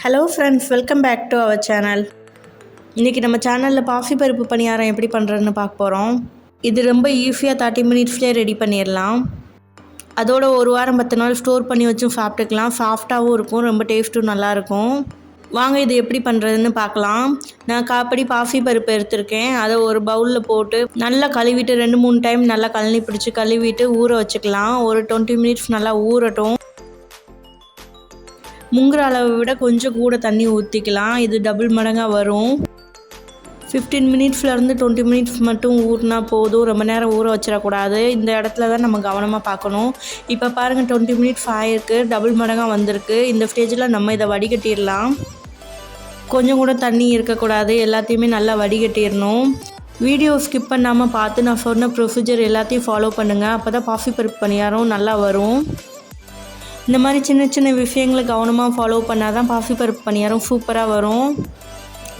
Hello friends, welcome back to our channel. இன்றைக்கி நம்ம சேனலில் பாசி பருப்பு பணியாரம் எப்படி பண்ணுறதுன்னு பார்க்க போகிறோம். இது ரொம்ப ஈஸியாக 30 மினிட்ஸ்லேயே ரெடி பண்ணிடலாம். அதோட ஒரு வாரம் 10 நாள் ஸ்டோர் பண்ணி வச்சும் சாப்பிட்டுக்கலாம். சாஃப்டாகவும் இருக்கும், ரொம்ப டேஸ்ட்டும் நல்லாயிருக்கும். வாங்க இது எப்படி பண்ணுறதுன்னு பார்க்கலாம். நான் காப்படி பாசி பருப்பு எடுத்திருக்கேன். அதை ஒரு பவுலில் போட்டு நல்லா கழுவிட்டு 2-3 டைம் நல்லா கழனி பிடிச்சி கழுவிட்டு ஊற வச்சுக்கலாம். ஒரு 20 மினிட்ஸ் நல்லா ஊறட்டும். முங்குற அளவை விட கொஞ்சம் கூட தண்ணி ஊற்றிக்கலாம். இது டபுள் மடங்காக வரும். 15 மினிட்ஸ்லேருந்து 20 மினிட்ஸ் மட்டும் ஊறினா போதும். ரொம்ப நேரம் ஊற வச்சிடக்கூடாது. இந்த இடத்துல தான் நம்ம கவனமாக பார்க்கணும். இப்போ பாருங்கள், 20 மினிட்ஸ் ஆகிருக்கு, டபுள் மடங்காக வந்திருக்கு. இந்த ஸ்டேஜில் நம்ம இதை வடிகட்டிடலாம். கொஞ்சம் கூட தண்ணி இருக்கக்கூடாது, எல்லாத்தையுமே நல்லா வடிகட்டிடணும். வீடியோ ஸ்கிப் பண்ணாமல் பார்த்து நான் சொன்ன ப்ரொசீஜர் எல்லாத்தையும் ஃபாலோ பண்ணுங்கள். அப்போ தான் பாசி பருப்பு பணியாரம் நல்லா வரும். இந்த மாதிரி சின்ன சின்ன விஷயங்களை கவனமாக ஃபாலோ பண்ணால் தான் பாசி பருப்பு பணியாரம் சூப்பராக வரும்.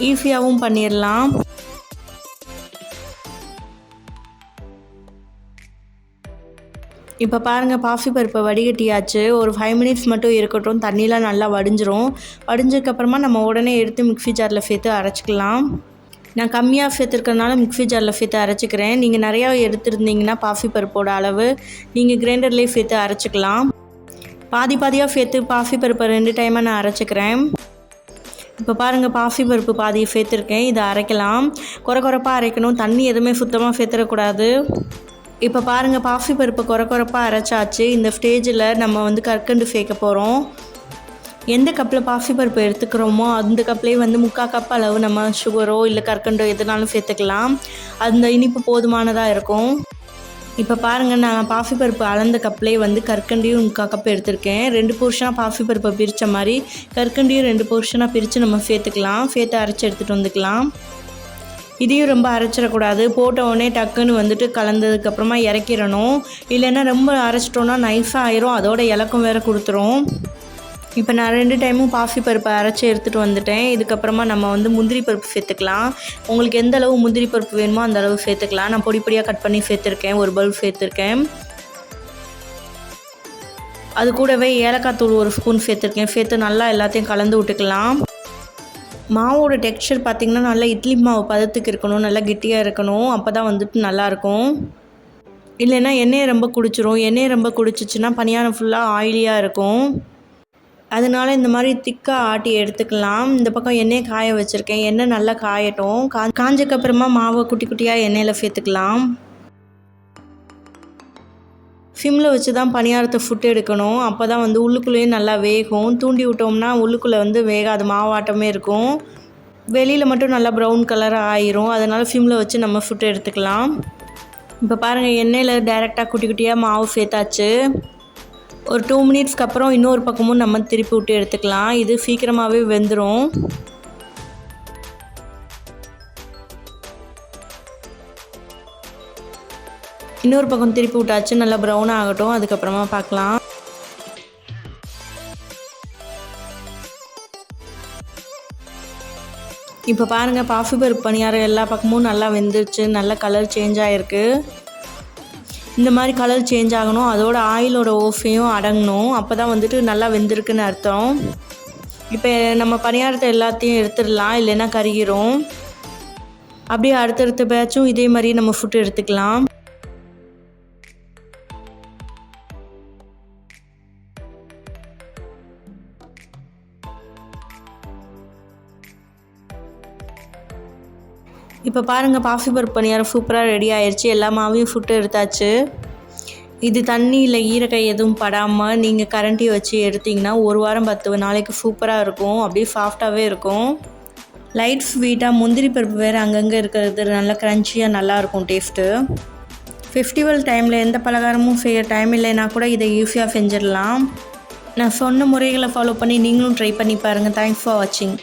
ஈஸியாகவும் பண்ணிடலாம். இப்போ பாருங்கள், பாசி பருப்பை வடிகட்டியாச்சு. ஒரு 5 மினிட்ஸ் மட்டும் இருக்கட்டும். தண்ணிலாம் நல்லா வடிஞ்சிரும். வடிஞ்சதுக்கப்புறமா நம்ம உடனே எடுத்து மிக்ஸி ஜாரில் சேர்த்து அரைச்சிக்கலாம். நான் கம்மியாக சேர்த்துருக்கறனால மிக்ஸி ஜாரில் சேர்த்து அரைச்சிக்கிறேன். நீங்கள் நிறையா எடுத்துருந்தீங்கன்னா பாசி பருப்போட அளவு நீங்கள் கிரைண்டர்லேயே சேர்த்து அரைச்சிக்கலாம். பாதி பாதியாக சேர்த்து பாசி பருப்பை 2 டைமாக நான் அரைச்சிக்கிறேன். இப்போ பாருங்கள், பாசி பருப்பு பாதியை சேர்த்துருக்கேன். இதை அரைக்கலாம். குறைப்பாக அரைக்கணும். தண்ணி எதுவுமே சுத்தமாக சேர்த்துடக்கூடாது. இப்போ பாருங்கள், பாசி பருப்பை குறைப்பாக அரைச்சாச்சு. இந்த ஸ்டேஜில் நம்ம கற்கண்டு சேர்க்க போகிறோம். எந்த கப்பில் பாசி பருப்பு எடுத்துக்கிறோமோ அந்த கப்லேயே 3/4 கப் அளவு நம்ம சுகரோ இல்லை கற்கண்டோ எதுனாலும் சேர்த்துக்கலாம். அந்த இனிப்பு போதுமானதாக இருக்கும். இப்போ பாருங்கள், நான் பாசி பருப்பு அளந்த கப்லேயே கற்கண்டியும் 3/4 கப் எடுத்திருக்கேன். 2 போர்ஷனாக பாசி பருப்பை பிரித்த மாதிரி கற்கண்டியும் 2 போர்ஷனாக பிரித்து நம்ம சேர்த்துக்கலாம். சேர்த்து அரைச்சி எடுத்துகிட்டு வந்துக்கலாம். இதையும் ரொம்ப அரைச்சிடக்கூடாது. போட்ட உடனே டக்குன்னு கலந்ததுக்கப்புறமா இறக்கிடணும். இல்லைன்னா ரொம்ப அரைச்சிட்டோன்னா நைஸாக ஆயிரும். அதோட இலக்கம் வேறு கொடுத்துரும். இப்போ நான் 2 டைமும் பாசி பருப்பை அரைச்சி எடுத்துகிட்டு வந்துட்டேன். இதுக்கப்புறமா நம்ம முந்திரி பருப்பு சேர்த்துக்கலாம். உங்களுக்கு எந்த அளவு முந்திரி பருப்பு வேணுமோ அந்த அளவு சேர்த்துக்கலாம். நான் பொடியாக கட் பண்ணி சேர்த்துருக்கேன். ஒரு பவுல் சேர்த்துருக்கேன். அது கூடவே ஏலக்காய் தூள் 1 ஸ்பூன் சேர்த்துருக்கேன். சேர்த்து நல்லா எல்லாத்தையும் கலந்து விட்டுக்கலாம். மாவோட டெக்ஸ்சர் பார்த்திங்கன்னா நல்லா இட்லி மாவு பதத்துக்கு இருக்கணும். நல்லா கெட்டியாக இருக்கணும். அப்போ தான் நல்லாயிருக்கும். இல்லைன்னா எண்ணெயை ரொம்ப குடிச்சிரும். எண்ணெயை ரொம்ப குடிச்சிச்சின்னா பணியாரம் ஃபுல்லாக ஆயிலியாக இருக்கும். அதனால இந்த மாதிரி திக்காக ஆட்டி எடுத்துக்கலாம். இந்த பக்கம் எண்ணெயை காய வச்சுருக்கேன். எண்ணெய் நல்லா காயட்டும். காஞ்சக்கப்புறமா மாவை குட்டி குட்டியாக எண்ணெயில் சேர்த்துக்கலாம். சிம்மில் வச்சு தான் பணியாரத்தை ஃபுட்டு எடுக்கணும். அப்போ தான் உள்ளுக்குள்ளேயே நல்லா வேகும். தூண்டி விட்டோம்னா உள்ளுக்குள்ளே வேகாது, மாவாட்டமே இருக்கும். வெளியில் மட்டும் நல்லா ப்ரௌன் கலராக ஆயிரும். அதனால் சிம்மில் வச்சு நம்ம ஃபுட்டு எடுத்துக்கலாம். இப்போ பாருங்கள், எண்ணெயில் டைரெக்டாக குட்டி குட்டியாக மாவு சேர்த்தாச்சு. ஒரு 2 மினிட்ஸ்க்கு அப்புறம் இன்னொரு பக்கமும் நம்ம திருப்பி விட்டு எடுத்துக்கலாம். இது சீக்கிரமாகவே வெந்துடும். இன்னொரு பக்கம் திருப்பி விட்டாச்சு. நல்லா ப்ரௌன் ஆகட்டும். அதுக்கப்புறமா பார்க்கலாம். இப்போ பாருங்கள், பாசி பருப்பு பணியாரம் எல்லா பக்கமும் நல்லா வெந்துருச்சு. நல்லா கலர் சேஞ்ச் ஆகிருக்கு. இந்த மாதிரி கலர் சேஞ்ச் ஆகணும். அதோட ஆயிலோட ஓஃபையும் அடங்கணும். அப்போ தான் நல்லா வெந்திருக்குன்னு அர்த்தம். இப்போ நம்ம பணியாரத்தை எல்லாத்தையும் எடுத்துடலாம், இல்லைன்னா கருகிரும். அப்படியே அடுத்தடுத்த பேட்சும் இதே மாதிரி நம்ம ஃபுட்டு எடுத்துக்கலாம். இப்போ பாருங்கள், பாசி பருப்பு பணியாரம் சூப்பராக ரெடி ஆயிடுச்சு. எல்லா மாவையும் ஃபுட்டு எடுத்தாச்சு. இது தண்ணி இல்லை ஈரக்கை எதுவும் படாமல் நீங்கள் கரண்டி வச்சு எடுத்திங்கன்னா ஒரு வாரம் 10 நாளைக்கு சூப்பராக இருக்கும். அப்படியே சாஃப்டாகவே இருக்கும். லைட் ஸ்வீட்டாக முந்திரி பருப்பு வேறு அங்கங்கே இருக்கிறது நல்லா க்ரன்ச்சியாக நல்லாயிருக்கும் டேஸ்ட்டு. ஃபெஸ்டிவல் டைமில் எந்த பலகாரமும் செய்ய டைம் இல்லைன்னா கூட இதை ஈஸியாக செஞ்சிடலாம். நான் சொன்ன முறைகளை ஃபாலோ பண்ணி நீங்களும் ட்ரை பண்ணி பாருங்கள். தேங்க்ஸ் ஃபார் வாட்சிங்.